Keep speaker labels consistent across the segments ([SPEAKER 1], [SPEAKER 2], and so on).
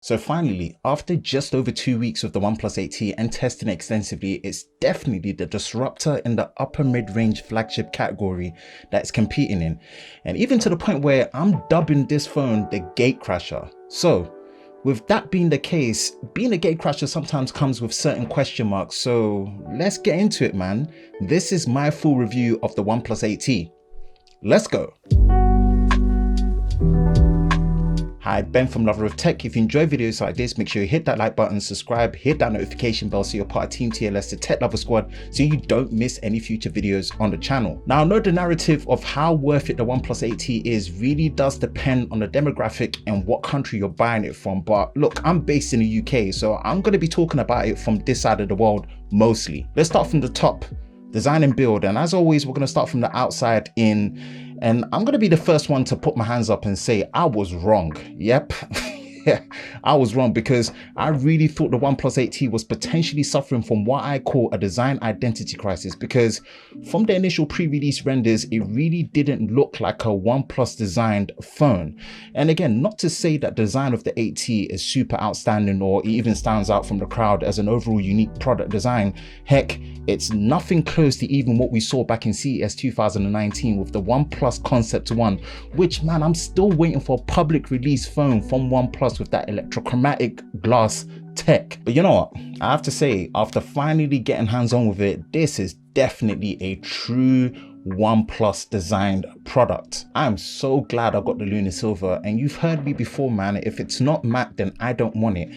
[SPEAKER 1] So finally, after just over 2 weeks with the OnePlus 8T and testing it extensively, it's definitely the disruptor in the upper mid-range flagship category that it's competing in. And even to the point where I'm dubbing this phone the gatecrasher. So with that being the case, being a gatecrasher sometimes comes with certain question marks. So let's get into it, man. This is my full review of the OnePlus 8T. Let's go. Hi, Ben from Lover of Tech. If you enjoy videos like this, make sure you hit that like button, subscribe, hit that notification bell so you're part of Team TLS, the Tech Lover Squad, so you don't miss any future videos on the channel. Now, I know the narrative of how worth it the OnePlus 8T is really does depend on the demographic and what country you're buying it from. But look, I'm based in the UK, so I'm going to be talking about it from this side of the world mostly. Let's start from the top, design and build. And as always, we're going to start from the outside in. And I'm going to be the first one to put my hands up and say I was wrong. Yep. Yeah, I was wrong because I really thought the OnePlus 8T was potentially suffering from what I call a design identity crisis, because from the initial pre-release renders, it really didn't look like a OnePlus designed phone. And again, not to say that design of the 8T is super outstanding or it even stands out from the crowd as an overall unique product design. Heck, it's nothing close to even what we saw back in CES 2019 with the OnePlus Concept 1, which, man, I'm still waiting for a public release phone from OnePlus with that electrochromatic glass tech. But you know what, I have to say, after finally getting hands-on with it, this is definitely a true OnePlus designed product. I'm so glad I got the Lunar Silver, and you've heard me before, man, if it's not matte then I don't want it.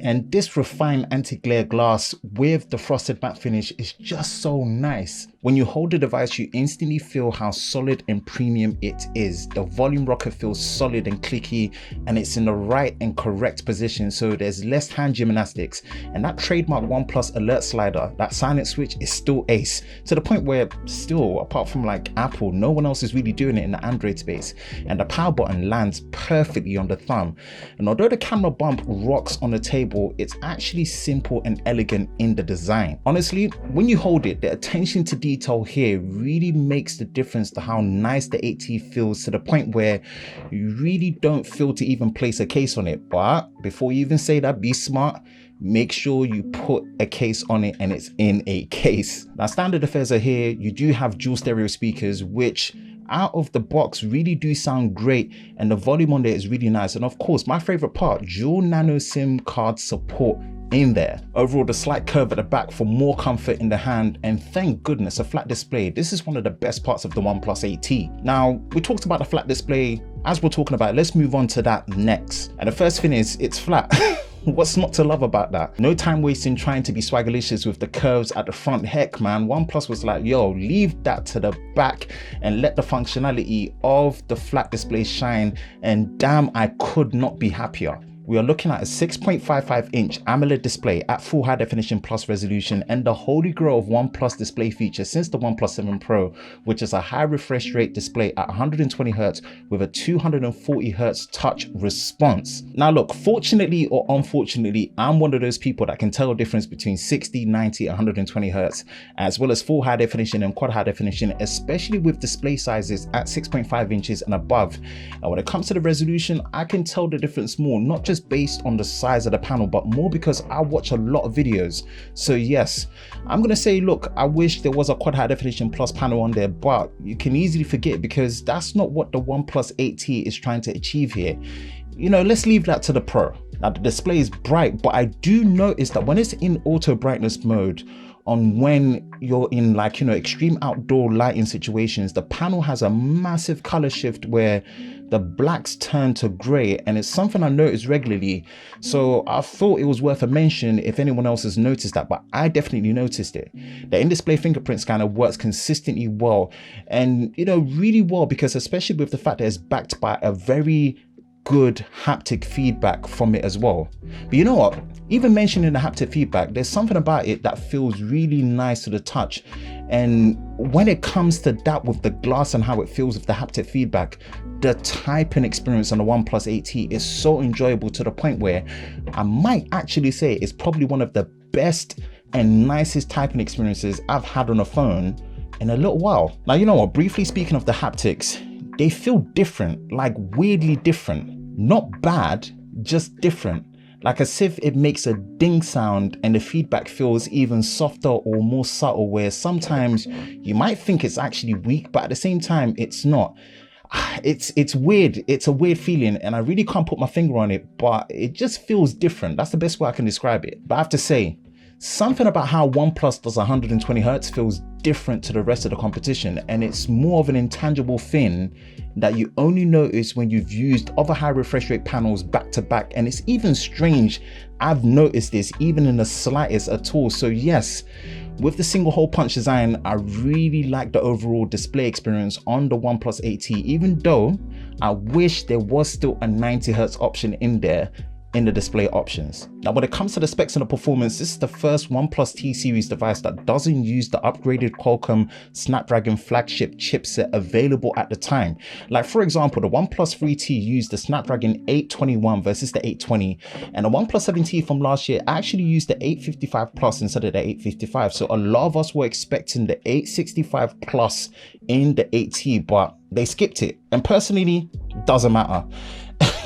[SPEAKER 1] And this refined anti-glare glass with the frosted matte finish is just so nice. When you hold the device, you instantly feel how solid and premium it is. The volume rocker feels solid and clicky, and it's in the right and correct position, so there's less hand gymnastics. And that trademark OnePlus alert slider, that silent switch, is still ace, to the point where still, apart from like Apple, no one else is really doing it in the Android space. And the power button lands perfectly on the thumb. And although the camera bump rocks on the table, it's actually simple and elegant in the design. Honestly, when you hold it, the attention to detail here really makes the difference to how nice the 8T feels, to the point where you really don't feel to even place a case on it. But before you even say that, be smart. Make sure you put a case on it and it's in a case. Now, standard affairs are here. You do have dual stereo speakers, which out of the box really do sound great, and the volume on there is really nice. And of course, my favorite part, dual nano SIM card support in there. Overall, the slight curve at the back for more comfort in the hand, and thank goodness a flat display. This is one of the best parts of the OnePlus 8T. Now, we talked about the flat display. As we're talking about it, let's move on to that next. And the first thing is, it's flat. What's not to love about that? No time wasting trying to be swaggerlicious with the curves at the front. Heck, man, OnePlus was like, yo, leave that to the back and let the functionality of the flat display shine. And damn, I could not be happier. We are looking at a 6.55-inch AMOLED display at full high definition plus resolution, and the holy grail of OnePlus display features since the OnePlus 7 Pro, which is a high refresh rate display at 120Hz with a 240Hz touch response. Now look, fortunately or unfortunately, I'm one of those people that can tell the difference between 60, 90, 120Hz, as well as full high definition and quad high definition, especially with display sizes at 6.5 inches and above. And when it comes to the resolution, I can tell the difference more, not just based on the size of the panel, but more because I watch a lot of videos. So yes, I'm gonna say, look, I wish there was a quad high definition plus panel on there, but you can easily forget, because that's not what the OnePlus 8T is trying to achieve here. You know, let's leave that to the Pro. Now, the display is bright, but I do notice that when it's in auto brightness mode, on when you're in, like, you know, extreme outdoor lighting situations, the panel has a massive color shift where the blacks turn to gray, and it's something I notice regularly. So I thought it was worth a mention if anyone else has noticed that, but I definitely noticed it. The in-display fingerprint scanner works consistently well, and you know, really well, because especially with the fact that it's backed by a very good haptic feedback from it as well. But you know what, even mentioning the haptic feedback, there's something about it that feels really nice to the touch. And when it comes to that with the glass and how it feels with the haptic feedback, the typing experience on the OnePlus 8T is so enjoyable, to the point where I might actually say it's probably one of the best and nicest typing experiences I've had on a phone in a little while. Now, you know what, briefly speaking of the haptics, they feel different, like weirdly different. Not bad, just different. like as if it makes a ding sound and the feedback feels even softer or more subtle, where sometimes you might think it's actually weak, but at the same time it's not. It's weird. It's a weird feeling, and I really can't put my finger on it, but it just feels different. That's the best way I can describe it. But I have to say, something about how OnePlus does 120 Hz feels different to the rest of the competition, and it's more of an intangible thing that you only notice when you've used other high refresh rate panels back to back. And it's even strange, I've noticed this even in the slightest at all. So yes, with the single hole punch design, I really like the overall display experience on the OnePlus 8T, even though I wish there was still a 90 Hz option in there in the display options. Now, when it comes to the specs and the performance, this is the first OnePlus T series device that doesn't use the upgraded Qualcomm Snapdragon flagship chipset available at the time. Like for example, the OnePlus 3T used the Snapdragon 821 versus the 820, and the OnePlus 7T from last year actually used the 855 Plus instead of the 855. So a lot of us were expecting the 865 Plus in the 8T, but they skipped it. And personally, doesn't matter.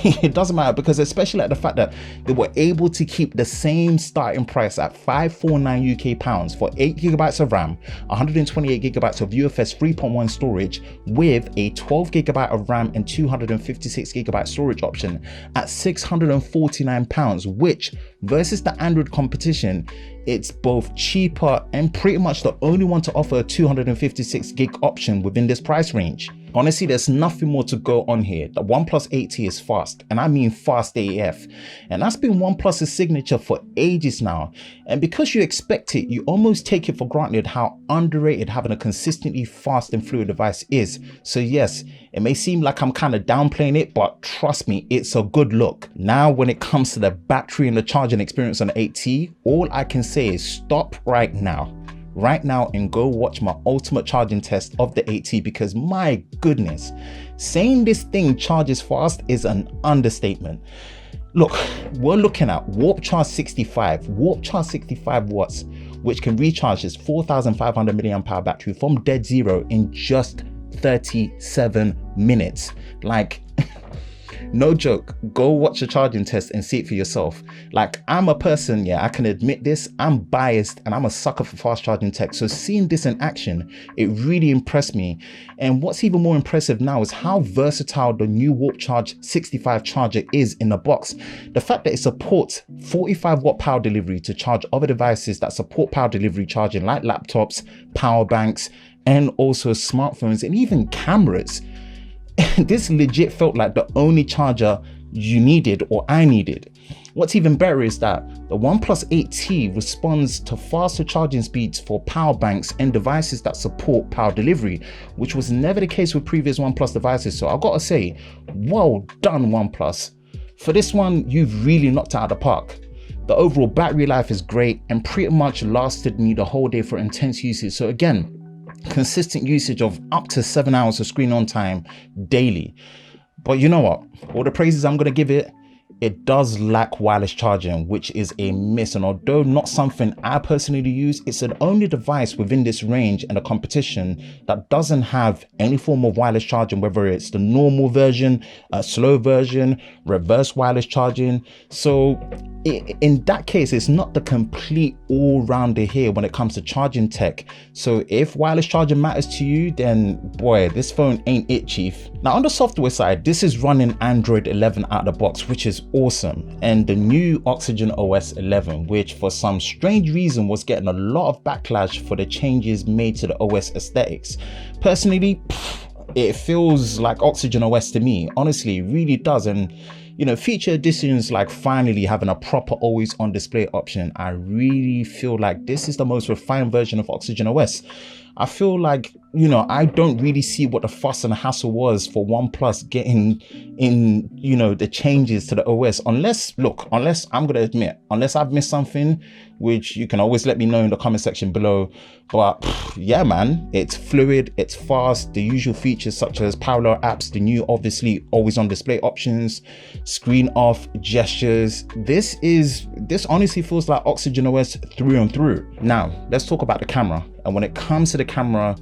[SPEAKER 1] It doesn't matter, because especially like the fact that they were able to keep the same starting price at 549 UK pounds for 8GB of RAM, 128GB of UFS 3.1 storage with a 12GB of RAM and 256GB storage option at 649 pounds, which versus the Android competition, it's both cheaper and pretty much the only one to offer a 256GB option within this price range. Honestly, there's nothing more to go on here. The OnePlus 8T is fast, and I mean fast AF. And that's been OnePlus's signature for ages now. And because you expect it, you almost take it for granted how underrated having a consistently fast and fluid device is. So yes, it may seem like I'm kind of downplaying it, but trust me, it's a good look. Now, when it comes to the battery and the charging experience on the 8T, all I can say is stop right now and go watch my ultimate charging test of the 8T, because my goodness, saying this thing charges fast is an understatement. Look, we're looking at Warp Charge 65 watts, which can recharge this 4,500 mAh battery from dead zero in just 37 minutes. Like, no joke, go watch a charging test and see it for yourself. Like, I'm a person, yeah, I can admit this, I'm biased and I'm a sucker for fast charging tech. So seeing this in action, it really impressed me. And what's even more impressive now is how versatile the new Warp Charge 65 charger is in the box. The fact that it supports 45 watt power delivery to charge other devices that support power delivery charging, like laptops, power banks, and also smartphones and even cameras. This legit felt like the only charger you needed, or I needed. What's even better is that the OnePlus 8T responds to faster charging speeds for power banks and devices that support power delivery, which was never the case with previous OnePlus devices. So I've got to say, well done OnePlus. For this one, you've really knocked it out of the park. The overall battery life is great and pretty much lasted me the whole day for intense usage. So again, consistent usage of up to 7 hours of screen on time daily. But you know what, all the praises I'm going to give it, it does lack wireless charging, which is a miss. And although not something I personally use, it's the only device within this range and the competition that doesn't have any form of wireless charging, whether it's the normal version, a slow version, reverse wireless charging. So in that case, it's not the complete all-rounder here when it comes to charging tech. So if wireless charging matters to you, then boy, this phone ain't it, chief. Now on the software side, this is running Android 11 out of the box, which is awesome, and the new Oxygen OS 11, which for some strange reason was getting a lot of backlash for the changes made to the OS aesthetics. Personally, it feels like Oxygen OS to me. Honestly, it really does. And you know, feature additions like finally having a proper always on display option, I really feel like this is the most refined version of Oxygen OS. I feel like, you know, I don't really see what the fuss and hassle was for OnePlus getting in, you know, the changes to the OS, unless I'm going to admit, unless I've missed something, which you can always let me know in the comment section below. But yeah, man, it's fluid, it's fast, the usual features such as parallel apps, the new obviously always on display options, screen off, gestures. This honestly feels like Oxygen OS through and through. Now let's talk about the camera. And when it comes to the camera,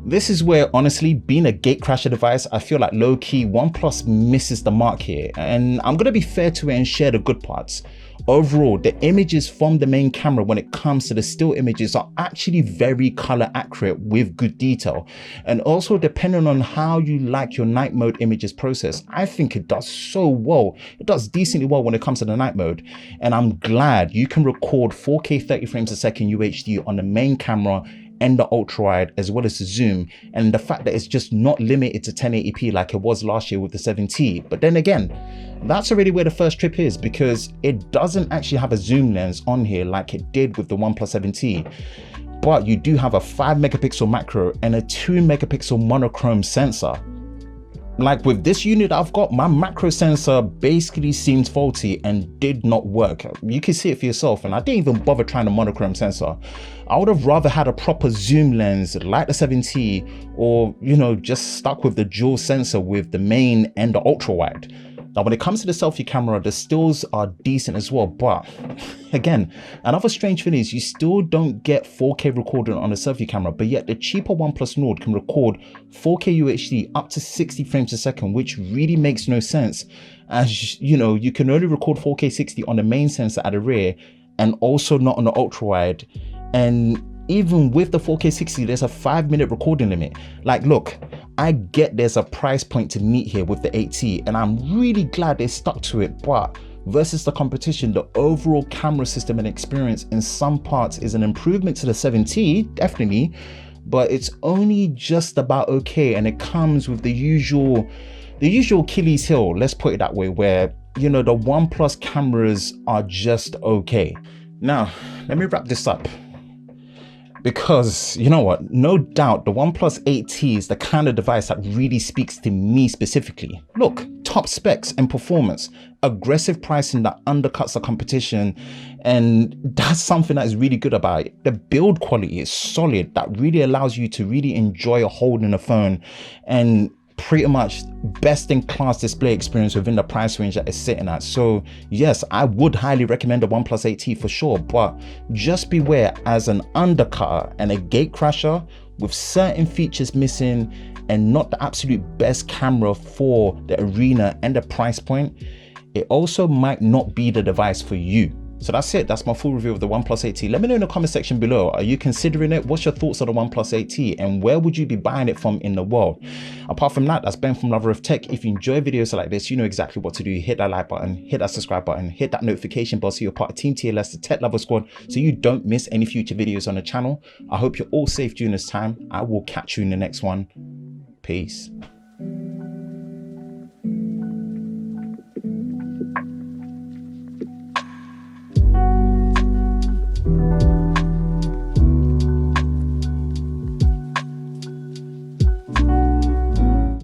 [SPEAKER 1] this is where honestly, being a gatecrasher device, I feel like low-key OnePlus misses the mark here. And I'm gonna be fair to it and share the good parts. Overall, the images from the main camera when it comes to the still images are actually very color accurate with good detail. And also, depending on how you like your night mode images processed, I think it does so well. It does decently well when it comes to the night mode. And I'm glad you can record 4K 30 frames a second UHD on the main camera and the ultra wide as well as the zoom, and the fact that it's just not limited to 1080p like it was last year with the 7T. But then again, that's already where the first trip is, because it doesn't actually have a zoom lens on here like it did with the OnePlus 7T, but you do have a 5 megapixel macro and a 2 megapixel monochrome sensor. Like with this unit I've got, my macro sensor basically seemed faulty and did not work. You can see it for yourself, and I didn't even bother trying the monochrome sensor. I would have rather had a proper zoom lens like the 7T, or just stuck with the dual sensor with the main and the ultra wide. Now when it comes to the selfie camera, the stills are decent as well, but again, another strange thing is you still don't get 4K recording on the selfie camera, but yet the cheaper OnePlus Nord can record 4K UHD up to 60 frames a second, which really makes no sense, as you can only record 4K 60 on the main sensor at the rear and also not on the ultra wide. And even with the 4K 60, there's a 5-minute recording limit. Like, look, I get there's a price point to meet here with the 8T, and I'm really glad they stuck to it, but versus the competition, the overall camera system and experience in some parts is an improvement to the 7T, definitely, but it's only just about okay, and it comes with the usual Achilles heel, let's put it that way, where the OnePlus cameras are just okay. Now, let me wrap this up, because you know what, no doubt the OnePlus 8T is the kind of device that really speaks to me specifically. Look, top specs and performance, aggressive pricing that undercuts the competition, and that's something that is really good about it. The build quality is solid, that really allows you to really enjoy holding a phone, and pretty much best in class display experience within the price range that it's sitting at. So yes, I would highly recommend the OnePlus 8T for sure, but just beware, as an undercutter and a gate crasher with certain features missing and not the absolute best camera for the arena and the price point, it also might not be the device for you. So that's it. That's my full review of the OnePlus 8T. Let me know in the comment section below. Are you considering it? What's your thoughts on the OnePlus 8T, and where would you be buying it from in the world? Apart from that, that's Ben from Lover of Tech. If you enjoy videos like this, you know exactly what to do. Hit that like button, hit that subscribe button, hit that notification bell so you're part of Team TLS, the Tech Lover Squad, so you don't miss any future videos on the channel. I hope you're all safe during this time. I will catch you in the next one. Peace.